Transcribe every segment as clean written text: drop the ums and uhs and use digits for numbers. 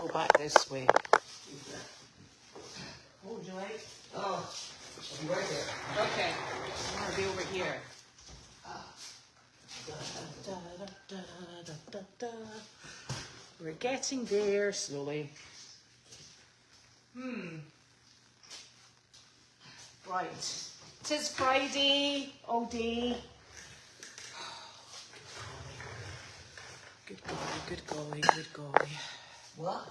go back this way. What would you like? Oh, I'm right there. Okay. I'm going to be over here. We're getting there slowly. Right. 'Tis Friday all day. Good golly, good golly, good golly. What?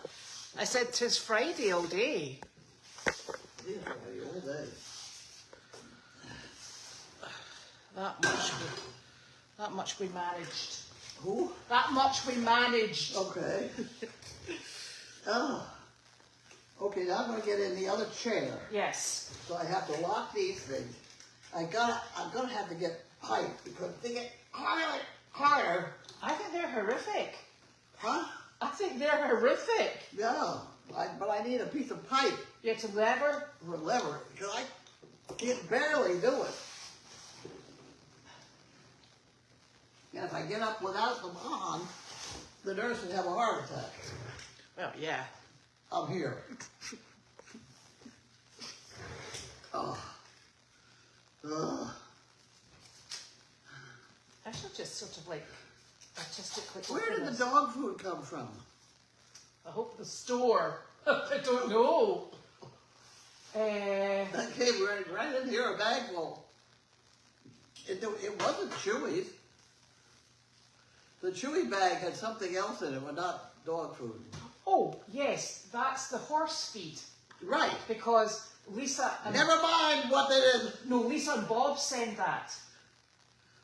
I said 'tis Friday all day. Yeah, all day. That much we managed. Who? That much we managed. Okay. Oh. Okay, now I'm going to get in the other chair. Yes. So I have to lock these things. I'm gonna have to get pipe because they get harder. I think they're horrific. Huh? I think they're horrific. Yeah. But I need a piece of pipe You have to lever. for lever because I can barely do it. And if I get up without them on, the nurses have a heart attack. Well, yeah. I'm here. Oh. Ugh. I should just sort of like artistically. Where open did the this. dog food come from? I hope the store. I don't know. That came right in here, a bag full. It wasn't Chewy's. The Chewy bag had something else in it, but not dog food. Oh, yes, that's the horse feed. Right. Because Lisa and... Never mind what they did. No, Lisa and Bob sent that.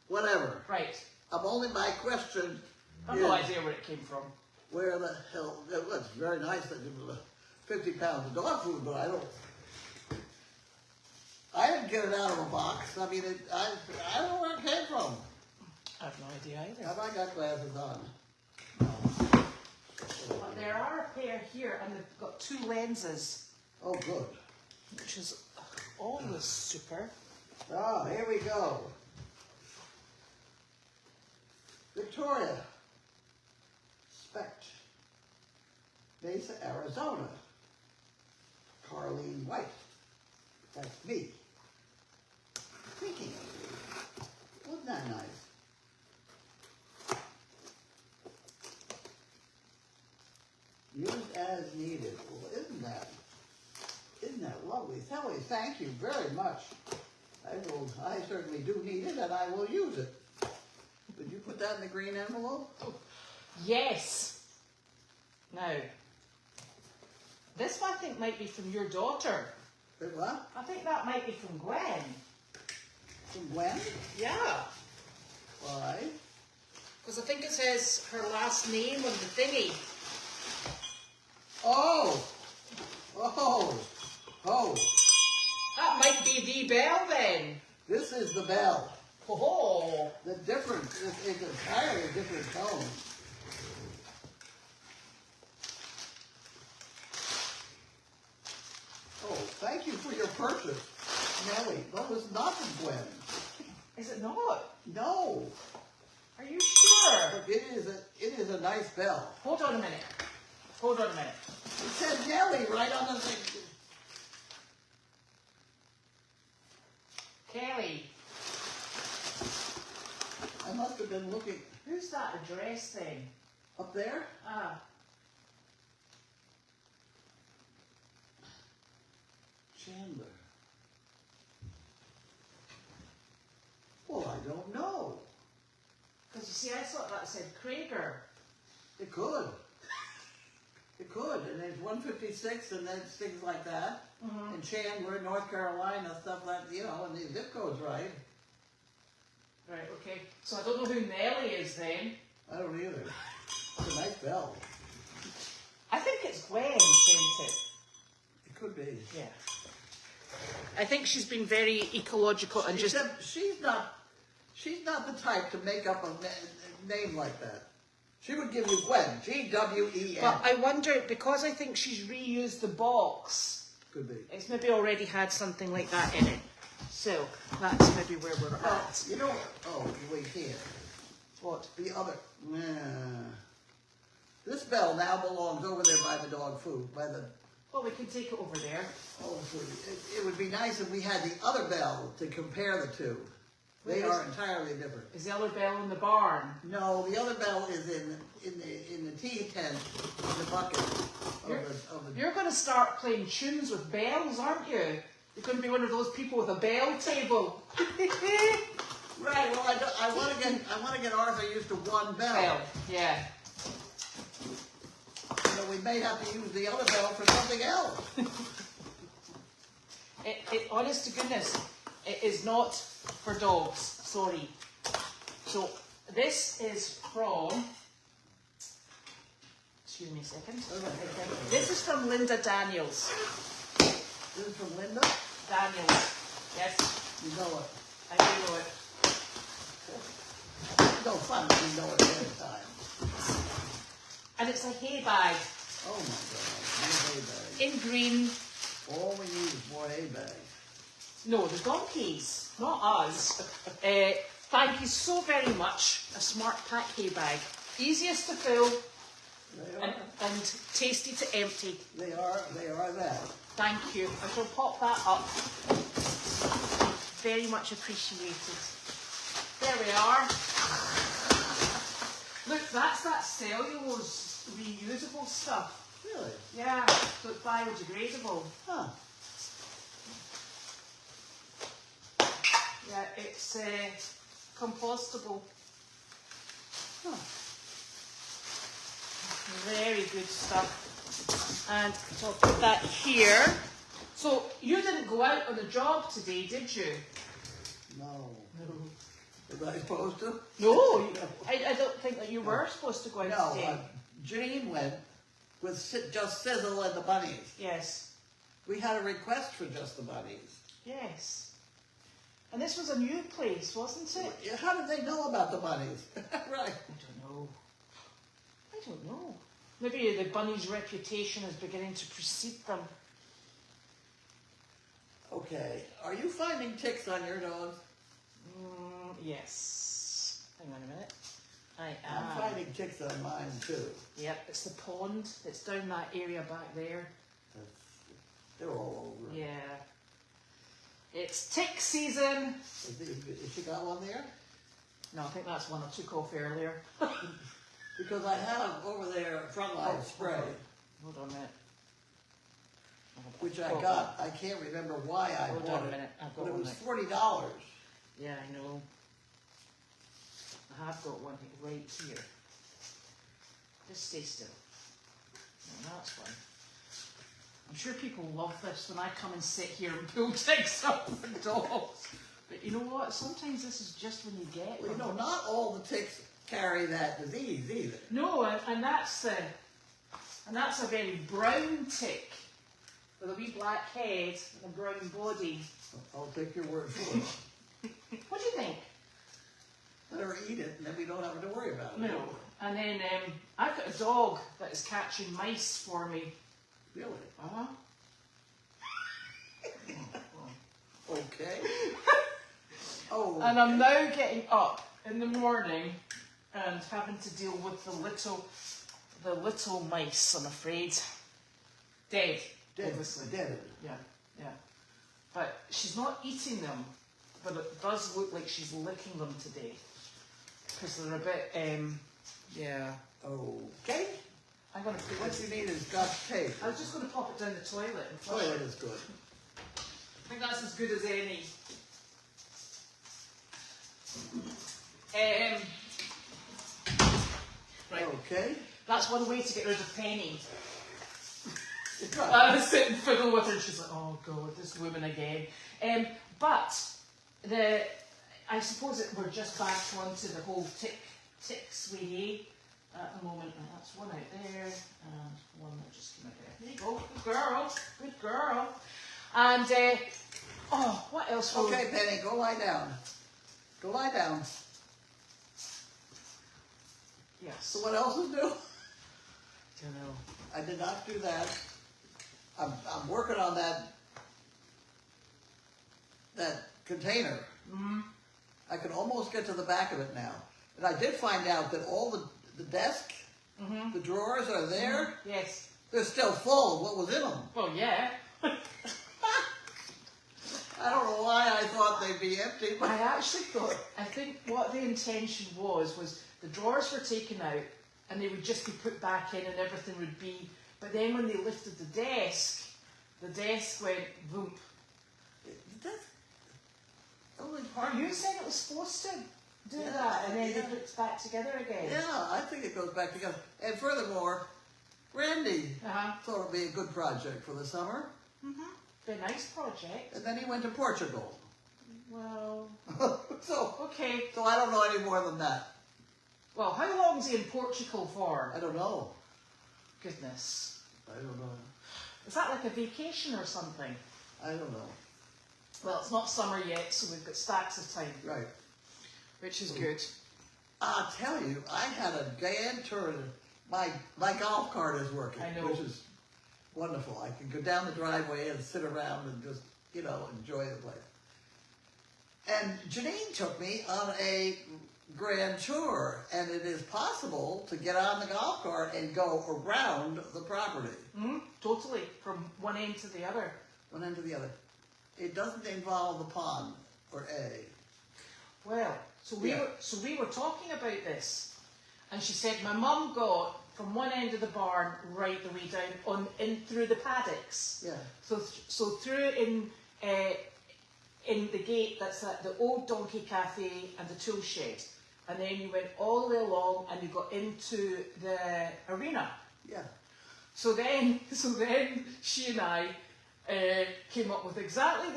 Whatever. Right. My question I have is no idea where it came from. where the hell, it was very nice that it was 50 pounds of dog food, but I didn't get it out of a box. I mean, I don't know where it came from. I have no idea either. Have I got glasses on? But there are a pair here, and they've got 2 lenses, Oh, good. which is always super. Ah, here we go. Victoria. Spect. Mesa, Arizona. Carlene White. That's me. Thinking of you. Wasn't that nice? Used as needed. Well, isn't that lovely? Sally, thank you very much. I certainly do need it, and I will use it. Did you put that in the green envelope? Yes. Now, this I think might be from your daughter. What? I think that might be from Gwen. From Gwen? Yeah. Why? Because I think it says her last name on the thingy. Oh! Oh! Oh! That might be the bell then. This is the bell. Oh. The difference is entirely different tone. Oh, thank you for your purchase, Nellie. That was not from Gwen. Is it not? No, Are you sure? but it is a nice bell. Hold on a minute. Hold on a minute. It says Nellie right on the thing. Kelly, I must have been looking who's that address thing? up there. Ah, Chandler. Well, I don't know. because you see, I thought that said Krager. It could. It could. And there's 156 and then things like that. Mm-hmm. And Chandler, North Carolina, stuff like, and the zip code's right. Right, okay. So I don't know who Nellie is then. I don't either. It's a nice bell. I think it's Gwen sent it. It could be. Yeah. I think she's been very ecological and just... Except she's not the type to make up a name like that. She would give you Gwen, G-W-E-N. But I wonder, because I think she's reused the box, Could be. it's maybe already had something like that in it. So that's maybe where we're at. You know, oh, wait here. What? The other, this bell now belongs over there by the dog food, by the Well, we can take it over there. dog food. It would be nice if we had the other bell to compare the two. They are entirely different. Is the other bell in the barn? No, the other bell is in the tea tent, in the bucket of the You're going to start playing tunes with bells, aren't you? You're going to be one of those people with a bell table. Right. Well, I want to get Arthur used to one bell. Bell, yeah. So we may have to use the other bell for something else. Honest to goodness, it is not for dogs. Sorry. So this is from. Excuse me a second. This is from Linda Daniels. This is from Linda? Daniels. Yes, You know it. I do know it. It's no fun when you know it ahead of time. And it's a hay bag Oh my God. More hay bags. in green. All we need is more hay bags. No, the donkeys, not us. Thank you so very much. A Smart Pack hay bag. Easiest to fill They are. and tasty to empty. They are that. Thank you. I shall pop that up. Very much appreciated. There we are. Look, that's that cellulose reusable stuff. Really? Yeah, so it's biodegradable. Huh. Yeah, it's compostable. Huh. Very good stuff. And so I'll put that here. So you didn't go out on a job today, did you? No. No. Was I supposed to? No, I don't think that you were supposed to go out No. today. Janine went with just Sizzle and the bunnies. Yes. We had a request for just the bunnies. Yes. And this was a new place, wasn't it? How did they know about the bunnies? Right. I don't know. Maybe the bunny's reputation is beginning to precede them. Okay. Are you finding ticks on your dogs? Yes. Hang on a minute. I am. I'm finding ticks on mine too. Yep, it's the pond. It's down that area back there. They're all over. Yeah. It's tick season. Has she got one there? No, I think that's one I took off earlier. Because I have over there frontline spray, Hold on a minute. which I got. I can't remember why I Hold bought on a it, minute. I've got but it one was there. $40. Yeah, I know. I have got one right here. Just stay still. No, that's fine. I'm sure people love this when I come and sit here and pull ticks up for dogs. But you know what? Sometimes this is just when you get Well, them. you know, not all the ticks carry that disease either. No, and that's a very brown tick with a wee black head and a brown body. I'll take your word for it. What do you think? Let her eat it, and then we don't have to worry about it. No. And then I've got a dog that is catching mice for me. Really? Uh-huh. Okay. Oh. And I'm now getting up in the morning and having to deal with the little mice, I'm afraid. Dead. Dead. Obviously. Dead. Yeah, yeah. But she's not eating them, but it does look like she's licking them today. Because they're a bit, yeah. Okay. I'm going to put What this. you need is Scotch tape. I was just going to pop it down the toilet and flush Toilet it. is good. I think that's as good as any. Right. Okay. That's one way to get rid of Penny. Right. I was sitting fiddle with her and she's like, oh God, this woman again. But I suppose we're just back onto the whole ticks way at the moment. And that's one out there and one that just came out there. There you go, good girl, good girl. And oh, what else? Okay, Penny, go lie down. Go lie down. Yes. So what else is new? Don't know. I did not do that. I'm working on that container. Mm-hmm. I can almost get to the back of it now. And I did find out that all the desk Mm-hmm. The drawers are there. Yes. They're still full of what was in them. Well, yeah. I don't know why I thought they'd be empty, but I actually thought, I think what the intention was the drawers were taken out and they would just be put back in and everything would be, but then when they lifted the desk went boom. that's only part. You said it was supposed to do that and then they put it back together again. Yeah, I think it goes back together. And furthermore, Randy thought it'd be a good project for the summer. Mm-hmm. Be a nice project. And then he went to Portugal. Well, so okay. So I don't know any more than that. Well, how long is he in Portugal for? I don't know. Goodness. I don't know. Is that like a vacation or something? I don't know. Well, it's not summer yet, so we've got stacks of time. Right. Which is good. I'll tell you, I had a grand tour. My golf cart is working, I know. which is wonderful. I can go down the driveway and sit around and just, enjoy the place. And Janine took me on a grand tour, and it is possible to get on the golf cart and go around the property. Mm-hmm. Totally, from one end to the other. One end to the other. It doesn't involve the pond or A. Well, so we were talking about this, and she said my mum got from one end of the barn right the way down in through the paddocks. Yeah. So through in the gate that's at the old Donkey Cafe and the tool shed, and then you went all the way along and you got into the arena. Yeah. So then she and I came up with exactly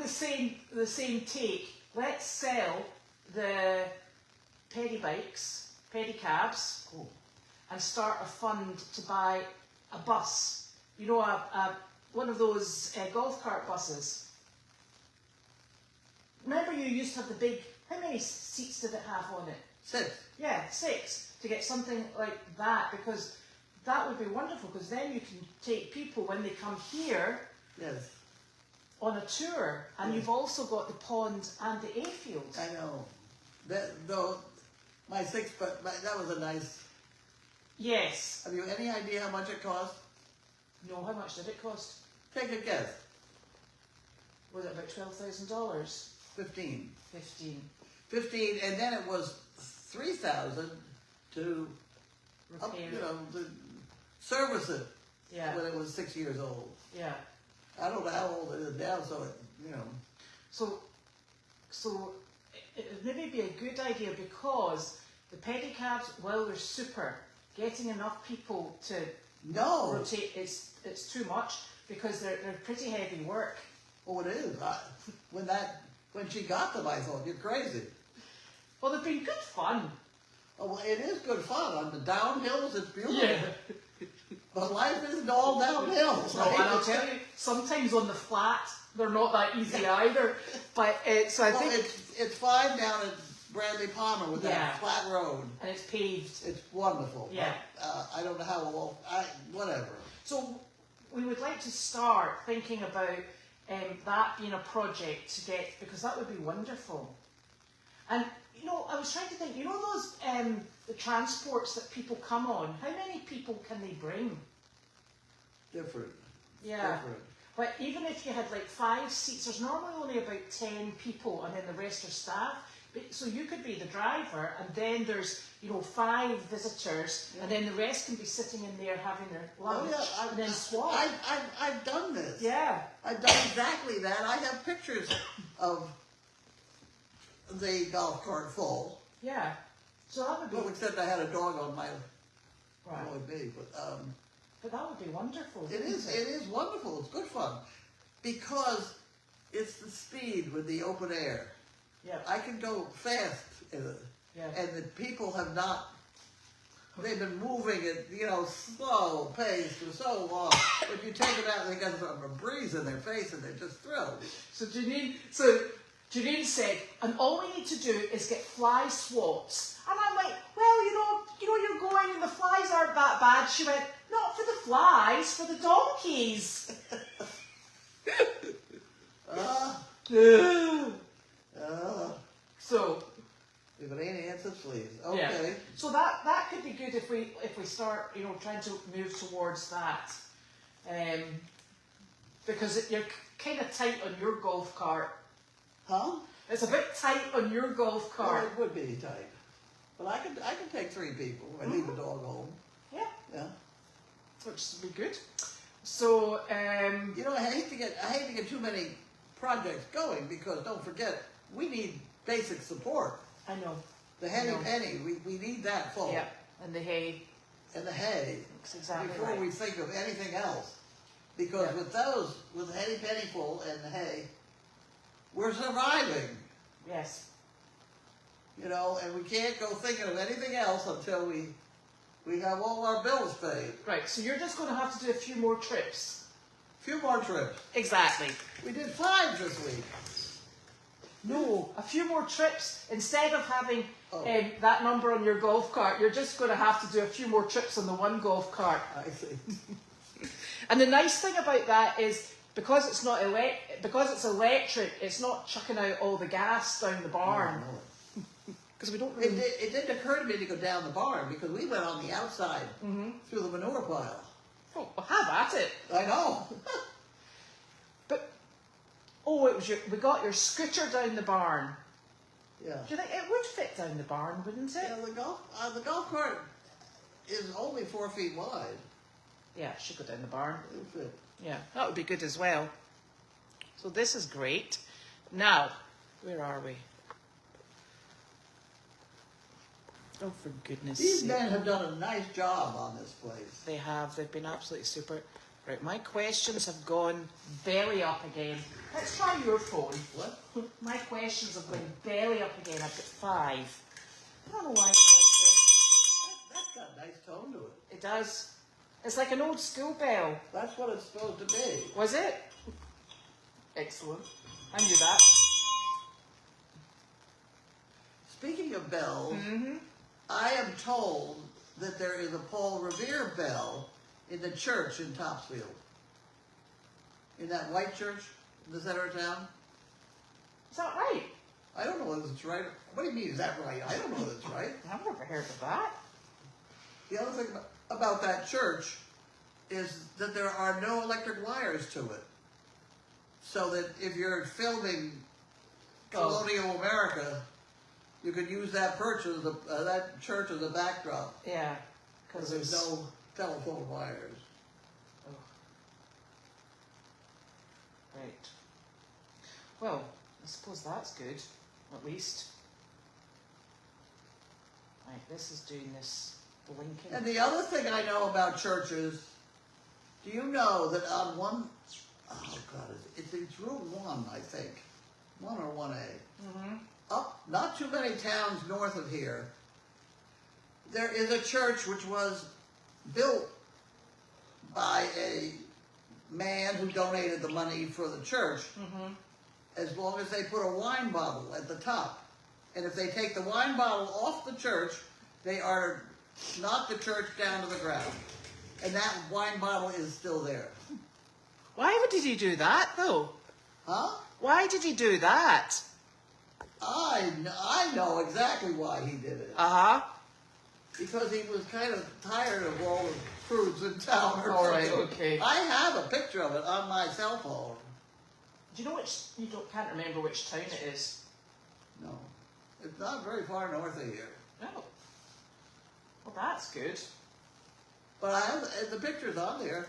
the same take. Let's sell the pedicabs, and start a fund to buy a bus. You know, one of those golf cart buses. Remember you used to have the big, how many seats did it have on it? 6. Yeah, 6. To get something like that, because that would be wonderful, because then you can take people when they come here Yes. on a tour, and you've also got the pond and the hayfield. I know. Though my 6, but that was a nice. Yes. Have you any idea how much it cost? No, how much did it cost? Take a guess. Was it about $12,000? 15. 15. 15, and then it was 3,000 to Repair. to service it Yeah. when it was 6 years old. Yeah. I don't know how old it is now, so So it would maybe be a good idea, because the pedicabs, well, they're super. Getting enough people to rotate, it's too much, because they're pretty heavy work. Oh, it is. When she got them, I thought, you're crazy. Well, they've been good fun. Oh, well, it is good fun. On the downhills, it's beautiful. Yeah. But life isn't all downhills. No, and I'll tell you, sometimes on the flat, they're not that easy either. But so I think it's fine down at Bradley Palmer with that flat road. And it's paved. It's wonderful. Yeah. But, I don't know how long. Whatever. So we would like to start thinking about that being a project to get, because that would be wonderful. And I was trying to think. Those the transports that people come on. How many people can they bring? Different. Yeah. Different. But even if you had like 5 seats, there's normally only about 10 people, and then the rest are staff. So you could be the driver, and then there's 5 visitors, and then the rest can be sitting in there having their lunch, and then swap. I've done this. Yeah. I've done exactly that. I have pictures of the golf cart full. Yeah. So that would be. Well, except I had a dog on my. Right. Would be, But that would be wonderful. It is. It is wonderful. It's good fun, because it's the speed with the open air. Yeah. I can go fast in it, and the people have not. They've been moving at slow pace for so long. But you take it out, and they got a breeze in their face, and they're just thrilled. So Janine said, and all we need to do is get fly swats. And I'm like, well, you're going, and the flies aren't that bad. She went, not for the flies, for the donkeys. So So if it ain't ants, it's fleas. Yeah. Okay. So that could be good if we start, you know, trying to move towards that, because you're kind of tight on your golf cart. Huh? It's a bit tight on your golf Well, cart. it would be tight. But I can take 3 people and leave a dog home. Yeah. Yeah. Which would be good. So, you know, I hate to get too many projects going, because don't forget, we need basic support. I know. The henny penny, we need that full. Yeah, and the hay. And the hay. That's exactly before right. we think of anything else. Because with the henny penny full and the hay, we're surviving. Yes. You know, and we can't go thinking of anything else until we have all our bills paid. Right, so you're just going to have to do a few more trips. A few more trips. Exactly. We did 5 this week. No, a few more trips. Instead of having that number on your golf cart, you're just going to have to do a few more trips on the one golf cart. I see. And the nice thing about that is, because it's not because it's electric, it's not chucking out all the gas down the barn. No. Because we don't really... It didn't occur to me to go down the barn, because we went on the outside through the manure pile. Oh, well, have at it. I know. But, oh, it was we got your scooter down the barn. Yeah. Do you think it would fit down the barn, wouldn't it? Yeah, the golf cart is only 4 feet wide. Yeah, it should go down the barn. It would fit. Yeah, that would be good as well. So this is great. Now, where are we? Oh, for goodness These sake. men have done a nice job on this place. They have. They've been absolutely super. Right, my questions have gone belly up again. Let's try your phone. What? My questions have gone belly up again. I've got 5. I don't know why it does this. That's got a nice tone to it. It does. It's like an old school bell. That's what it's supposed to be. Was it? Excellent. I knew that. Speaking of bells, I am told that there is a Paul Revere bell in the church in Topsfield. In that white church in the center of town. Is that right? I don't know whether it's right. What do you mean, is that right? I don't know whether it's right. I've never heard of that. The other thing about that church is that there are no electric wires to it. So that if you're filming colonial America, you could use that church as a backdrop. Yeah, because there's no telephone wires. Oh. Right. Well, I suppose that's good, at least. Right, this is doing this blinking. And the other thing I know about churches, do you know that on one, oh God, it's Route 1, I think, 1 or 1A. Up, not too many towns north of here, there is a church which was built by a man who donated the money for the church, as long as they put a wine bottle at the top. And if they take the wine bottle off the church, they are knock the church down to the ground. And that wine bottle is still there. Why did he do that, though? Huh? Why did he do that? I know exactly why he did it. Uh-huh. Because he was kind of tired of all the prudes in town or All right, something. okay. I have a picture of it on my cell phone. Do you know which, can't remember which town it is? No. It's not very far north of here. No. Well, that's good. But I have, the picture's on there.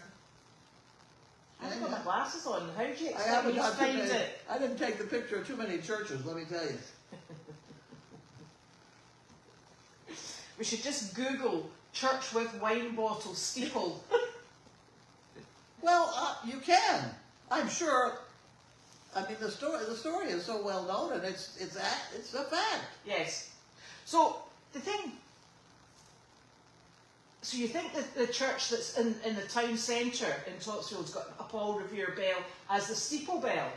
I haven't got my glasses on. How do you I expect haven't me to got too find many, it? I didn't take the picture of too many churches, let me tell you. We should just Google church with wine bottle steeple. Well, you can. I'm sure. I mean, the story is so well known, and it's a fact. Yes. So the thing. So you think that the church that's in the town centre in Topsfield's got a Paul Revere bell as the steeple bell?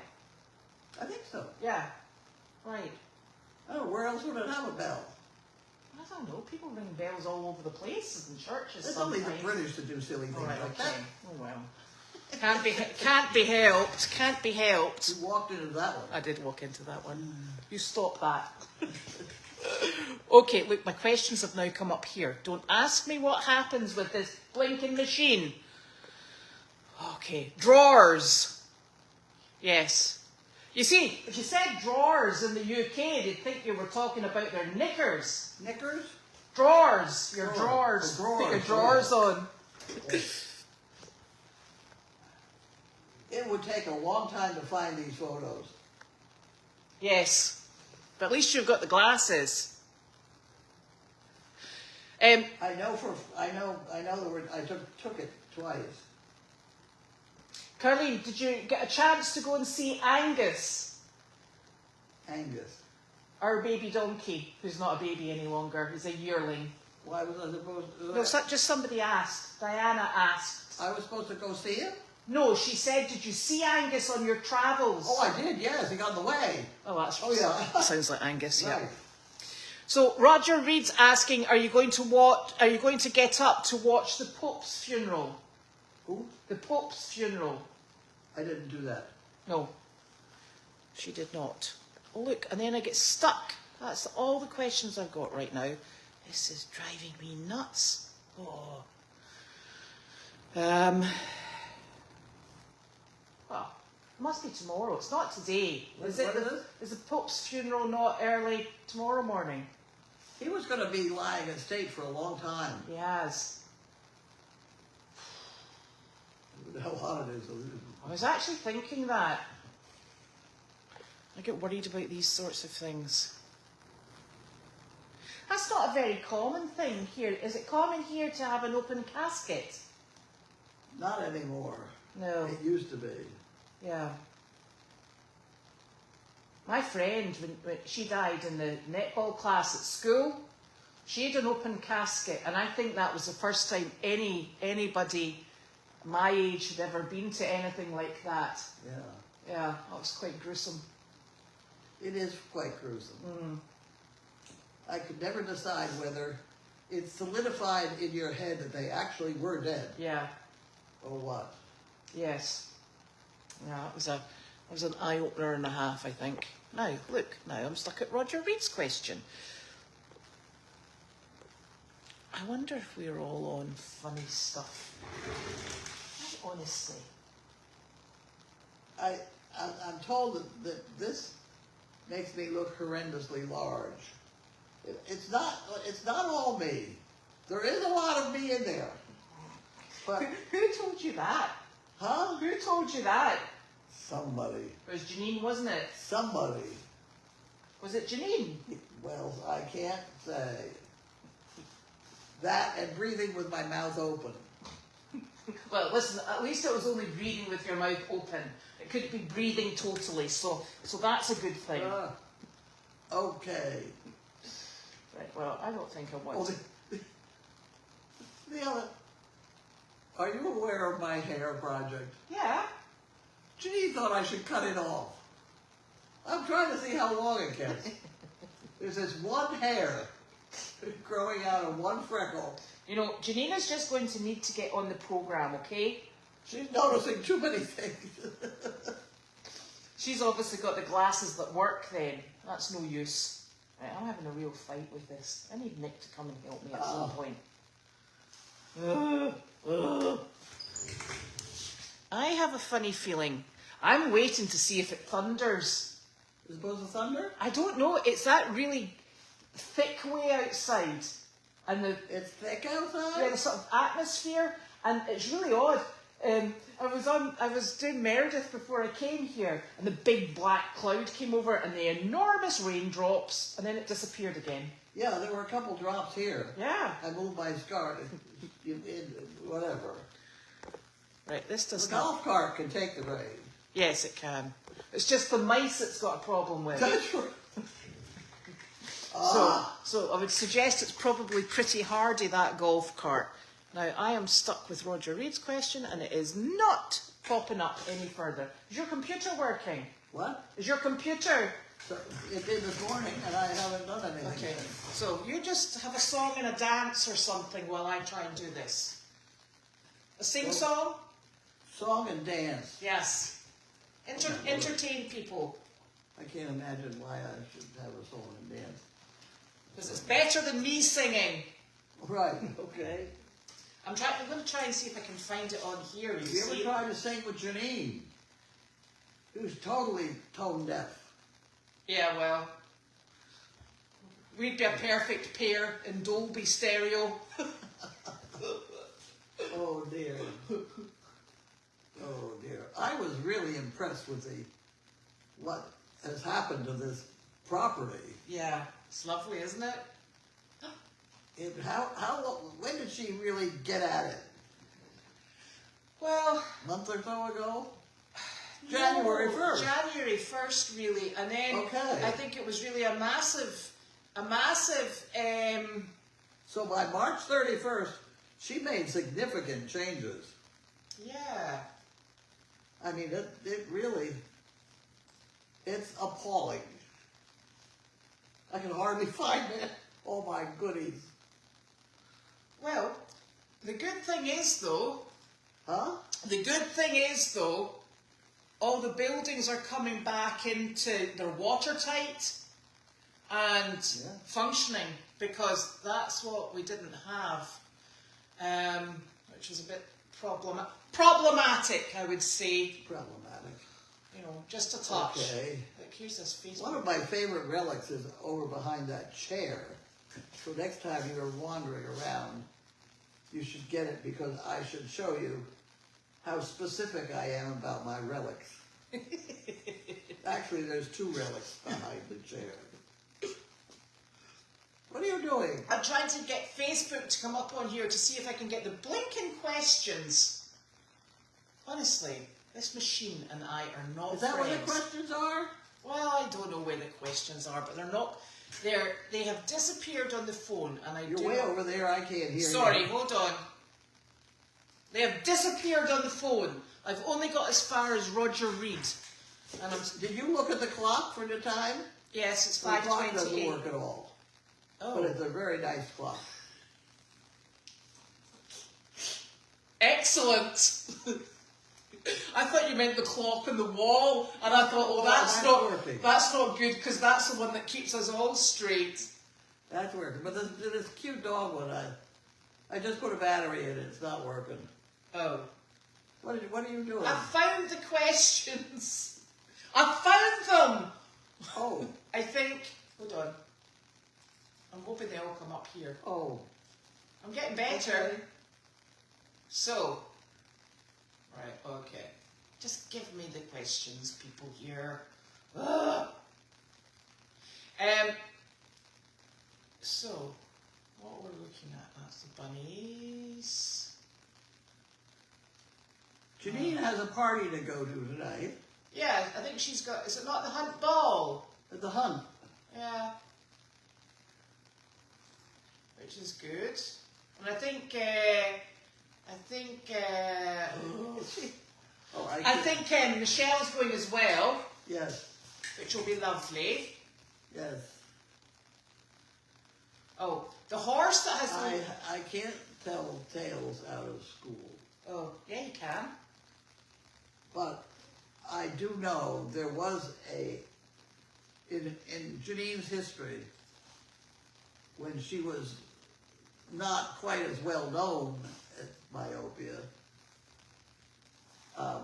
I think so. Yeah. Right. Oh, where else would it have a bell? I don't know. People ring bells all over the place in churches. It's only the British to do silly things like that. Oh well. Can't be helped. Can't be helped. You walked into that one. I did walk into that one. You stop that. Okay, look, my questions have now come up here. Don't ask me what happens with this blinking machine. Okay, drawers. Yes. You see, if you said drawers in the UK, they'd think you were talking about their knickers. Knickers? Drawers. Your drawers. Drawers. Put your drawers on. It would take a long time to find these photos. Yes. But at least you've got the glasses. I know the word. I took it twice. Carlene, did you get a chance to go and see Angus? Angus. Our baby donkey, who's not a baby any longer. He's a yearling. Why was I supposed to? No, just somebody asked. Diana asked. I was supposed to go see him? No, she said, did you see Angus on your travels? Oh, I did, yes. He got in the way. Oh, yeah. That sounds like Angus, yeah. Right. So Roger Reed's asking, are you going to get up to watch the Pope's funeral? Who? The Pope's funeral. I didn't do that. No, she did not. Oh, look, and then I get stuck. That's all the questions I've got right now. This is driving me nuts. Oh. Well, it must be tomorrow. It's not today. Is the Pope's funeral not early tomorrow morning? He was going to be lying in state for a long time. He has. How hot it is. I was actually thinking that. I get worried about these sorts of things. That's not a very common thing here. Is it common here to have an open casket? Not anymore. No. It used to be. Yeah. My friend, when she died in the netball class at school, she had an open casket, and I think that was the first time anybody my age had ever been to anything like that. Yeah. Yeah, that was quite gruesome. It is quite gruesome. Mm. I could never decide whether it's solidified in your head that they actually were dead. Yeah. Or what. Yes. Yeah, it was an eye-opener and a half, I think. Now, look, now I'm stuck at Roger Reed's question. I wonder if we're all on funny stuff. Honestly. I'm told that this makes me look horrendously large. It's not all me. There is a lot of me in there. But Who told you that? huh? Who told you that? Somebody. It was Janine, wasn't it? Somebody. Was it Janine? Well, I can't say. That and breathing with my mouth open. Well, listen, at least it was only breathing with your mouth open. It couldn't be breathing totally, so that's a good thing. Okay. Right, well, I don't think I want to. The other. Are you aware of my hair project? Yeah. Janine thought I should cut it off. I'm trying to see how long it gets. There's this one hair growing out of one freckle. You know, Janina's just going to need to get on the programme, okay? She's noticing too many things. She's obviously got the glasses that work then. That's no use. Right, I'm having a real fight with this. I need Nick to come and help me at some point. I have a funny feeling. I'm waiting to see if it thunders. Is it supposed to thunder? I don't know. It's that really thick way outside. And It's thick outside? yeah, the sort of atmosphere. And it's really odd. I was doing Meredith before I came here, and the big black cloud came over, and the enormous raindrops, and then it disappeared again. Yeah, there were a couple drops here. Yeah. I moved my scarf. Whatever. Right, this The does not. golf cart can take the rain. Yes, it can. It's just the mice it's got a problem with. That's right. So I would suggest it's probably pretty hardy, that golf cart. Now, I am stuck with Roger Reed's question, and it is not popping up any further. Is your computer working? What? Is your computer? So it did this morning, and I haven't done anything. Okay, so you just have a song and a dance or something while I try and do this. A sing-song? Song and dance. Yes. Entertain people. I can't imagine why I should have a song and dance. Because it's better than me singing. Right, okay. I'm going to try and see if I can find it on here. Have you ever see? tried to sing with Janine? Who's totally tone deaf. Yeah, well, we'd be a perfect pair in Dolby stereo. Oh dear. Oh dear. I was really impressed with what has happened to this property. Yeah, it's lovely, isn't it? When did she really get at it? Well, A month or so ago? January 1st. January 1st, really, and then Okay. I think it was really a massive. So by March 31st, she made significant changes. Yeah. I mean, it really, it's appalling. I can hardly find it. Oh my goodies. Well, the good thing is though. Huh? The good thing is though, all the buildings are coming back into, they're watertight and functioning, because that's what we didn't have, which was a bit problematic, I would say. Problematic. You know, just a touch. Okay. Like, here's this Facebook. One of my favorite relics is over behind that chair. So next time you're wandering around, you should get it, because I should show you how specific I am about my relics. Actually, there's 2 relics behind the chair. What are you doing? I'm trying to get Facebook to come up on here to see if I can get the blinking questions. Honestly, this machine and I are not Is that friends. what the questions are? Well, I don't know where the questions are, but they're not. They have disappeared on the phone, and You're way over there. I can't hear you. Sorry, hold on. They have disappeared on the phone. I've only got as far as Roger Reed. And Did you look at the clock for the time? yes, it's The clock doesn't 5:28. work at all. Oh, But it's a very nice clock. excellent. I thought you meant the clock on the wall, and I thought, oh, that's working. that's not good, because that's the one that keeps us all straight. That's working. But this cute dog one, I just put a battery in it. It's not working. Oh. What are you doing? I found the questions. I found them. Oh. I think, hold on. I'm hoping they all come up here. Oh. I'm getting better. Okay. So, right, okay. Just give me the questions, people here. Ugh. So, what we're looking at, that's the bunnies. Janine has a party to go to tonight. Yeah, I think she's got, is it not the hunt ball? At the hunt. Yeah. Which is good. And I think Michelle's going as well, Yes. which will be lovely. Yes. Oh, the horse that has I can't tell tales out of school. Oh, yeah, you can. But I do know there was in Janine's history, when she was not quite as well known at myopia,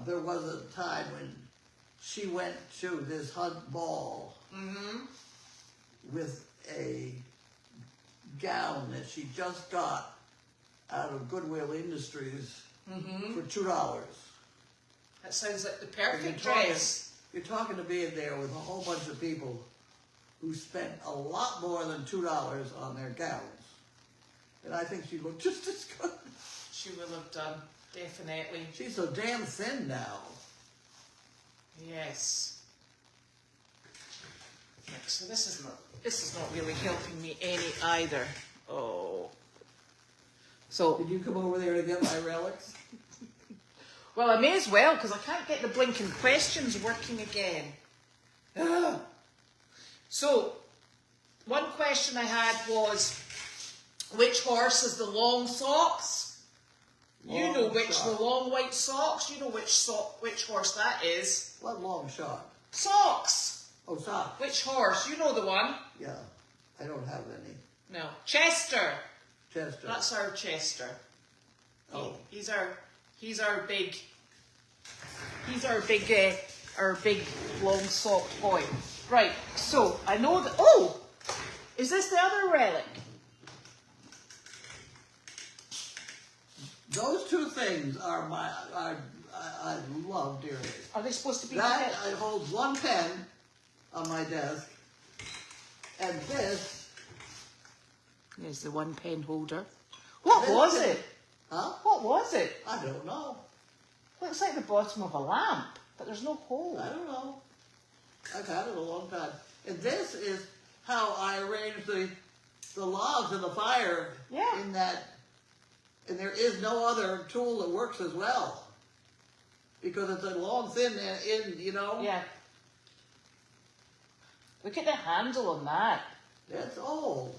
there was a time when she went to this hunt ball with a gown that she just got out of Goodwill Industries for $2. That sounds like the perfect You're talking- dress. You're talking to being there with a whole bunch of people who spent a lot more than $2 on their gowns. And I think she looked just as good. She will have done, definitely. She's so damn thin now. Yes. Right, so this is not really helping me any either. Oh. So, Did you come over there to get my relics? well, I may as well, because I can't get the blinking questions working again. Ugh. So, one question I had was, which horse has the long socks? You know which, the long white socks. You know which horse that is. What long shot? Socks. Oh, socks. Which horse? You know the one. Yeah, I don't have any. No. Chester. Chester. That's our Chester. Oh. He's our big long socked boy. Right. So I know that. Oh, is this the other relic? Those two things are I love dearly. Are they supposed to be? That I hold one pen on my desk, and this. There's the one pen holder. What was it? Huh? What was it? I don't know. Looks like the bottom of a lamp, but there's no hole. I don't know. I've had it a long time. And this is how I arrange the logs in the fire. Yeah. In that, and there is no other tool that works as well. Because it's a long, thin end, you know? Yeah. Look at the handle on that. That's old.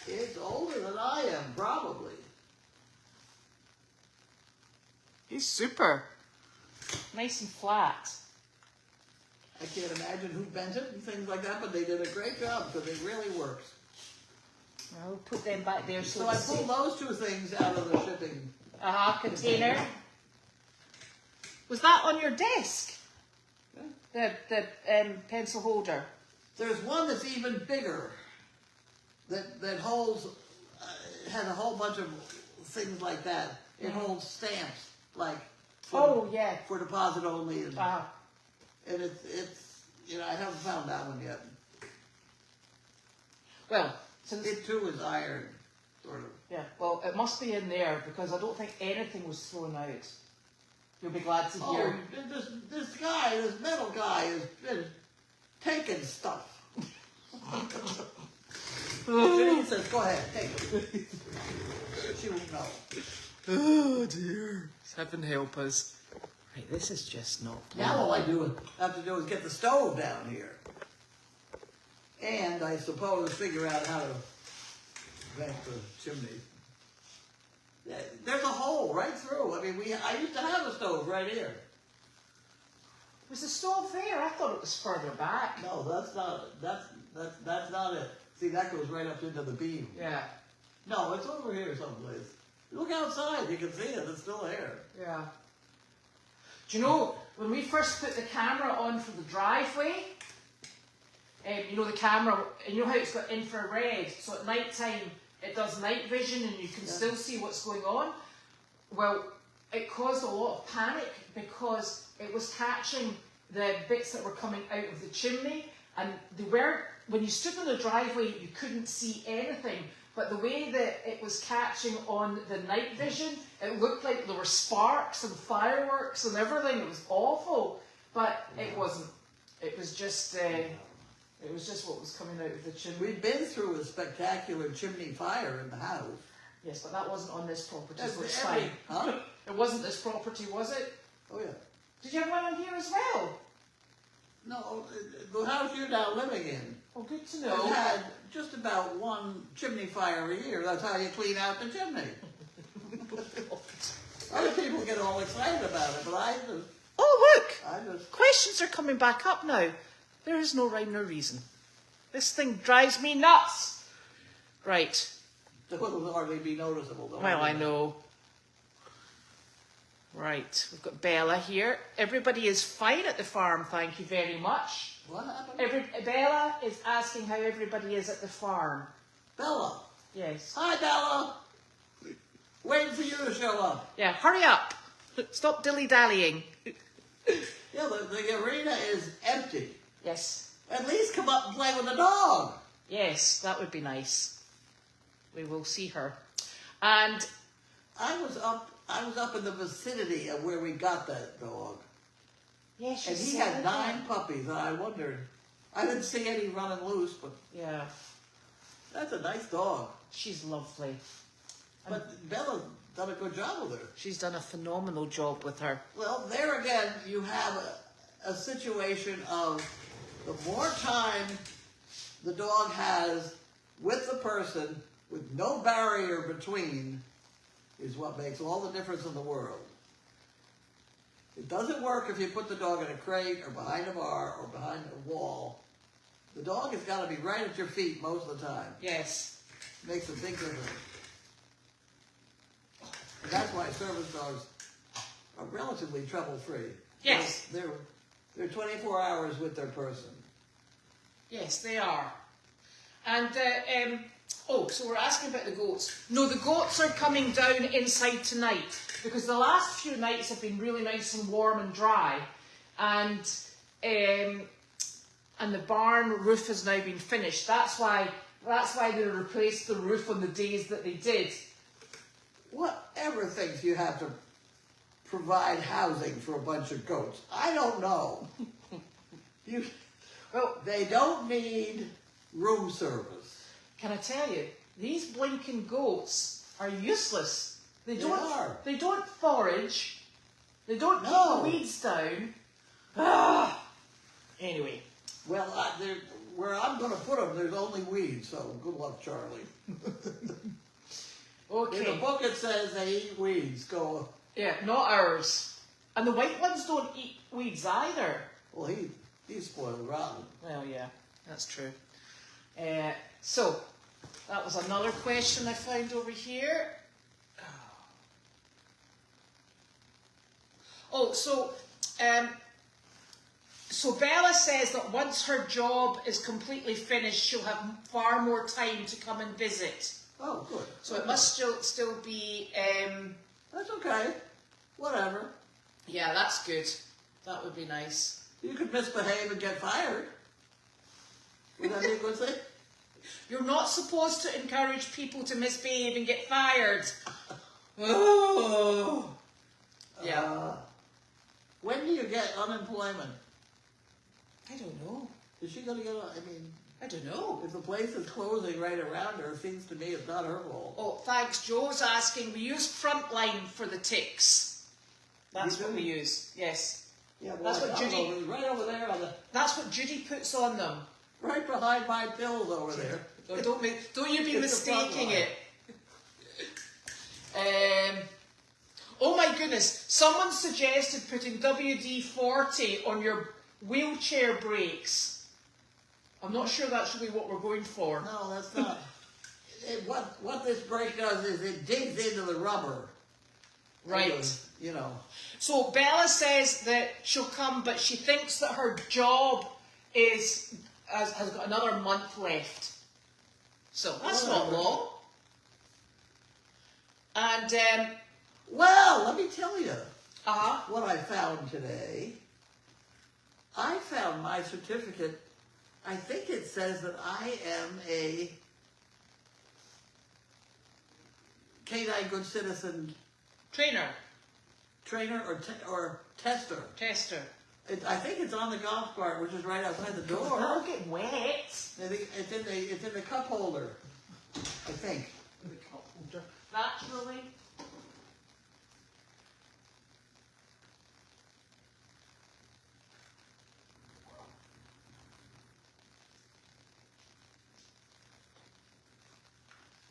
It's older than I am, probably. He's super. Nice and flat. I can't imagine who bent it and things like that, but they did a great job because it really works. I'll put them back there So I pulled those two things out of the shipping. Container. Was that on your desk? Yeah. The pencil holder. There's one that's even bigger that holds, has a whole bunch of things like that. It holds stamps, like for deposit only. And, and it's you know, I haven't found that one yet. Well, since it too is iron, sort of. Yeah, well, it must be in there because I don't think anything was thrown out. You'll be glad to hear. Oh, this metal guy has been taking stuff. Janine says, go ahead, take it. She won't know. Oh dear. Heaven help us. Right, this is just not playing. Now all I have to do is get the stove down here. And I suppose figure out how to vent the chimney. There's a hole right through. I mean, I used to have a stove right here. Was the stove there? I thought it was further back. No, that's not it. See, that goes right up into the beam. Yeah. No, it's over here someplace. Look outside, you can see it. It's still there. Yeah. Do you know, when we first put the camera on for the driveway, you know the camera, and you know how it's got infrared, so at night time it does night vision and you can still see what's going on? Well, it caused a lot of panic because it was catching the bits that were coming out of the chimney, and they weren't, when you stood in the driveway you couldn't see anything, but the way that it was catching on the night vision, it looked like there were sparks and fireworks and everything. It was awful, but it wasn't. It was just what was coming out of the chimney. We've been through a spectacular chimney fire in the house. Yes, but that wasn't on this property, That's so it's fine. Huh? It wasn't this property, was it? Oh yeah. Did you have one on here as well? No, the house you're now living in. Oh, good to know. I've had just about one chimney fire a year. That's how you clean out the chimney. Other people get all excited about it, but I just... Oh, look! Questions are coming back up now. There is no rhyme nor reason. This thing drives me nuts. Right. It will hardly be noticeable, though. Well, I know. Right, we've got Bella here. Everybody is fine at the farm, thank you very much. What happened? Bella is asking how everybody is at the farm. Bella. Yes. Hi, Bella. Waiting for you to show up. Yeah, hurry up. Stop dilly-dallying. Yeah, the arena is empty. Yes. At least come up and play with the dog. Yes, that would be nice. We will see her. And I was up in the vicinity of where we got that dog. yes, And he had 9 puppies, and I wondered. I didn't see any running loose, but yeah, that's a nice dog. she's lovely. But Bella's done a good job with her. She's done a phenomenal job with her. Well, there again, you have a situation of the more time the dog has with the person, with no barrier between, is what makes all the difference in the world. It doesn't work if you put the dog in a crate or behind a bar or behind a wall. The dog has got to be right at your feet most of the time. Yes. Makes a big difference. And that's why service dogs are relatively trouble-free. Yes. They're 24 hours with their person. Yes, they are. And, so we're asking about the goats. No, the goats are coming down inside tonight because the last few nights have been really nice and warm and dry. And the barn roof has now been finished. That's why they replaced the roof on the days that they did. Whatever thinks you have to provide housing for a bunch of goats? I don't know. They don't need room service. Can I tell you, these blinking goats are useless. They don't forage. They don't keep the weeds down. Anyway. Well, where I'm going to put them, there's only weeds, so good luck, Charlie. Okay. In the book it says they eat weeds. Go. Yeah, not ours. And the white ones don't eat weeds either. Well, he's spoiled rotten. Well, yeah, that's true. So, that was another question I found over here. So Bella says that once her job is completely finished, she'll have far more time to come and visit. Oh, good. So it must still be... That's okay. Whatever. Yeah, that's good. That would be nice. You could misbehave and get fired. Would that be a good thing? You're not supposed to encourage people to misbehave and get fired. Oh. Yeah. When do you get unemployment? I don't know. Is she going to get, I don't know. if the place is closing right around her, it seems to me it's not her fault. Oh, thanks. Joe's asking, we use Frontline for the ticks. That's what we use, yes. Yeah, well, that's what Judy... Right over there on the... That's what Judy puts on them. Right behind my pills over there. Don't you be mistaking it. Oh my goodness, someone suggested putting WD-40 on your wheelchair brakes. I'm not sure that should be what we're going for. No, that's not. What this brake does is it digs into the rubber. Right. You know. So Bella says that she'll come, but she thinks that her job has got another month left. So that's not long. And well, let me tell you Uh-huh. what I found today. I found my certificate. I think it says that I am a Canine Good Citizen Trainer or tester. Tester. I think it's on the golf cart, which is right outside the door. Don't get wet. I think it's in the cup holder. I think. The cup holder. Naturally.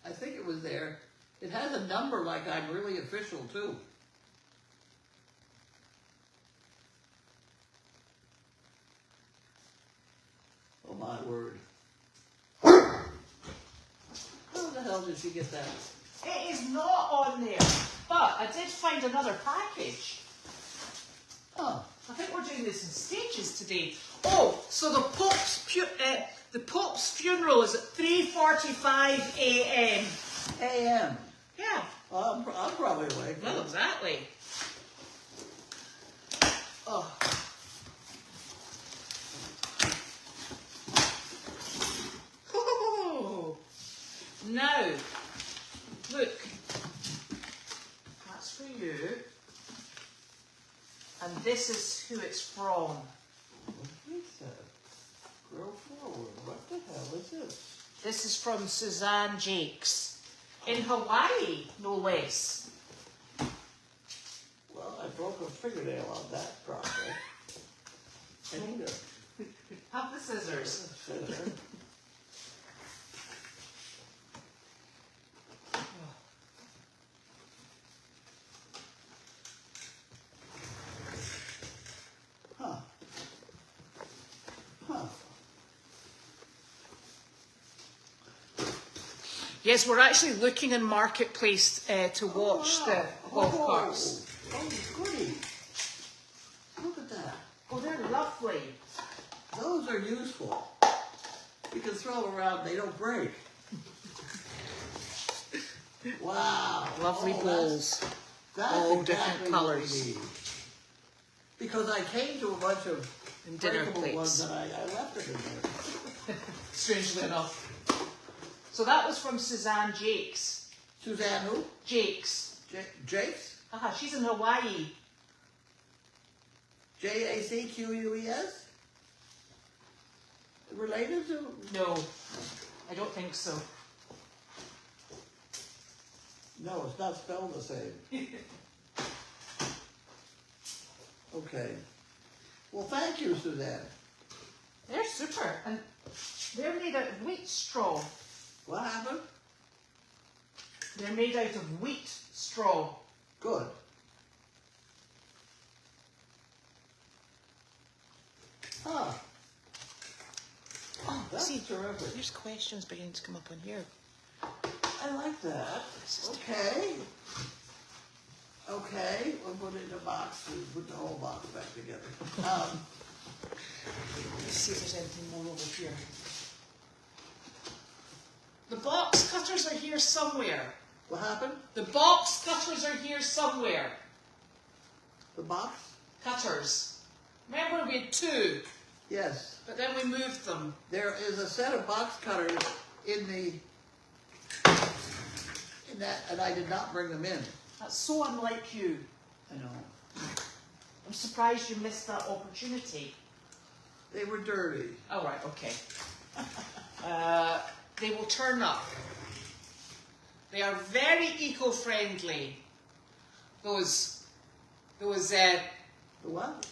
I think it was there. It has a number like I'm really official too. Oh my word. How the hell did she get that? It is not on there, but I did find another package. Oh. I think we're doing this in stages today. Oh, so the Pope's funeral is at 3:45 a.m. A.M. Yeah. I'm probably awake. Well, exactly. Oh. Now, look. That's for you. And this is who it's from. What he said? Grow forward. What the hell is this? This is from Janine Jacques. In Hawaii, no less. Well, I broke a fingernail on that project. I need a Have the scissors. scissor. Yes, we're actually looking in Marketplace to watch the golf carts. Oh, goody. Look at that. Oh, they're lovely. Those are useful. You can throw them around, they don't break. Wow. Lovely bowls. That's all exactly different what colours. we need. Because I came to a bunch of And dinner breakable plates. ones and I left it in there. Strangely enough. So that was from Suzanne Jacques. Suzanne who? Jacques. Jaques? Aha, she's in Hawaii. Jacques? Related to? No, I don't think so. No, it's not spelled the same. Okay. Well, thank you, Suzanne. They're super. And they're made out of wheat straw. What happened? They're made out of wheat straw. Good. Huh. Oh, that's terrific. There's questions beginning to come up on here. I like that. Okay. Okay, we'll put it in a box and put the whole box back together. Let's see if there's anything more over here. The box cutters are here somewhere. What happened? The box cutters are here somewhere. The box? Cutters. Remember we had two, Yes. but then we moved them. There is a set of box cutters in that, and I did not bring them in. That's so unlike you. I know. I'm surprised you missed that opportunity. They were dirty. Oh, right, okay. They will turn up. They are very eco-friendly. Those The what?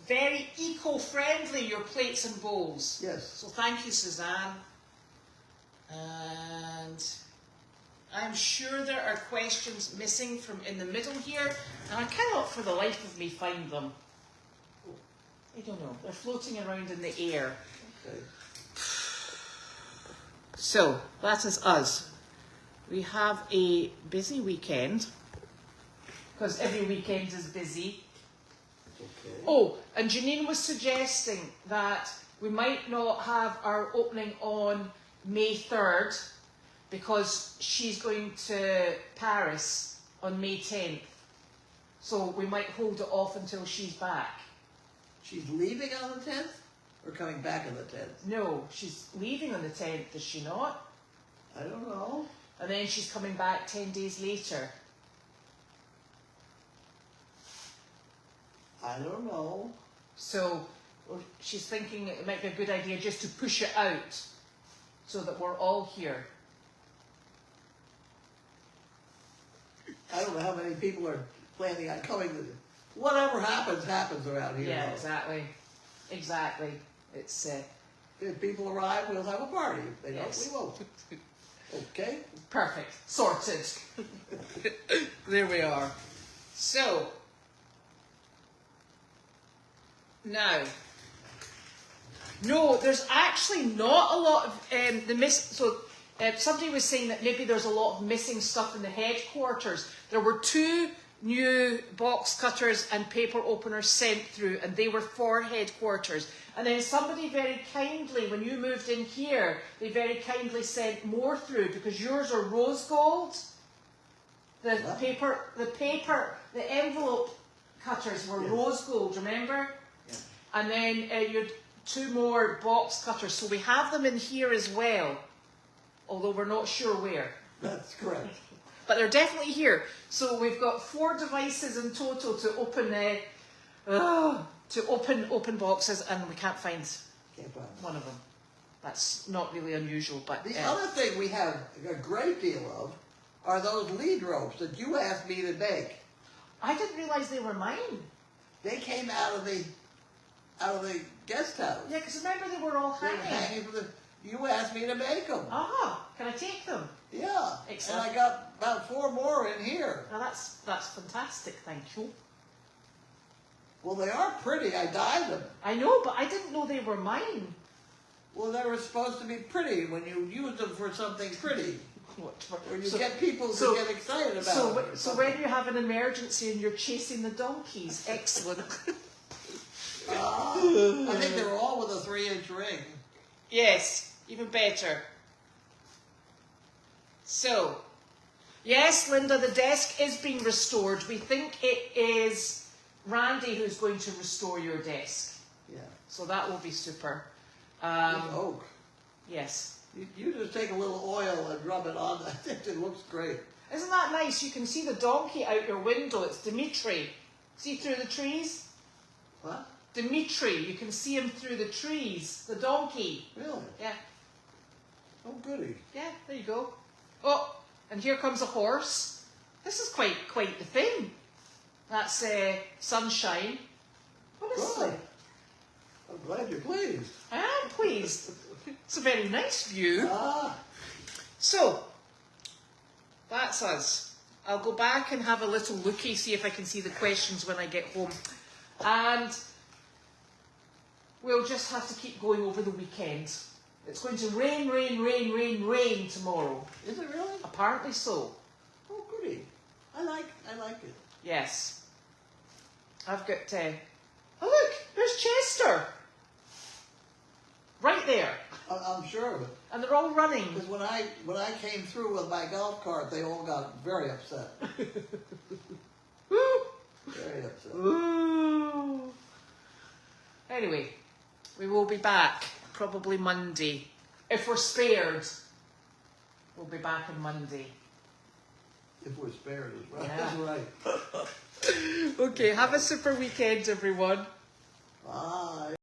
very eco-friendly, your plates and bowls. Yes. So thank you, Suzanne. And I'm sure there are questions missing from in the middle here, and I cannot for the life of me find them. I don't know. They're floating around in the air. Okay. So, that is us. We have a busy weekend, because every weekend is busy. Okay. Oh, and Janine was suggesting that we might not have our opening on May 3rd, because she's going to Paris on May 10th. So we might hold it off until she's back. She's leaving on the 10th? Or coming back on the 10th? No, she's leaving on the 10th, is she not? I don't know. And then she's coming back 10 days later. I don't know. So she's thinking it might be a good idea just to push it out so that we're all here. I don't know how many people are planning on coming. Whatever happens, happens around here. Yeah, though. exactly. Exactly. It's If people arrive, we'll have a party. If they Yes. don't, we won't. Okay? perfect. Sorted. There we are. So, now, no, there's actually not a lot of somebody was saying that maybe there's a lot of missing stuff in the headquarters. There were 2 new box cutters and paper openers sent through, and they were for headquarters. And then somebody very kindly, when you moved in here, they very kindly sent more through, because yours are rose gold. The envelope cutters were rose gold, remember? Yeah. And then you had 2 more box cutters. So we have them in here as well, although we're not sure where. That's correct. But they're definitely here. So we've got 4 devices in total to open boxes, and we can't find one of them. That's not really unusual, but The other thing we have a great deal of are those lead ropes that you asked me to make. I didn't realise they were mine. They came out of the guest house. Yeah, because remember they were all They were hanging. hanging from you asked me to make them. Aha, can I take them? Yeah. Excellent. And I got about 4 more in here. Now that's fantastic, thank you. Well, they are pretty. I dyed them. I know, but I didn't know they were mine. Well, they were supposed to be pretty when you used them for something pretty. When you get people to get excited about it. So when you have an emergency and you're chasing the donkeys, excellent. I think they were all with a 3-inch ring. Yes, even better. So, yes, Linda, the desk is being restored. We think it is Randy who's going to restore your desk. Yeah. So that will be super. It's oak. Yes. You just take a little oil and rub it on. I think it looks great. Isn't that nice? You can see the donkey out your window. It's Dimitri. See through the trees? What? Dimitri. You can see him through the trees. The donkey. Really? Yeah. Oh, goody. Yeah, there you go. Oh, and here comes a horse. This is quite the thing. That's Sunshine. What is Good. it? I'm glad you're pleased. I am pleased. It's a very nice view. Ah. So, that's us. I'll go back and have a little looky, see if I can see the questions when I get home. And we'll just have to keep going over the weekend. It's going to rain, rain, rain, rain, rain tomorrow. Is it really? Apparently so. Oh, goody. I like it. Yes. I've got... oh, look! There's Chester! Right there. I'm sure of it. And they're all running. Because when I came through with my golf cart, they all got very upset. Woo! Very upset. Ooh. Anyway, we will be back probably Monday. If we're spared, we'll be back on Monday. If we're spared as well. Yeah. That's right. Okay, have a super weekend, everyone. Bye.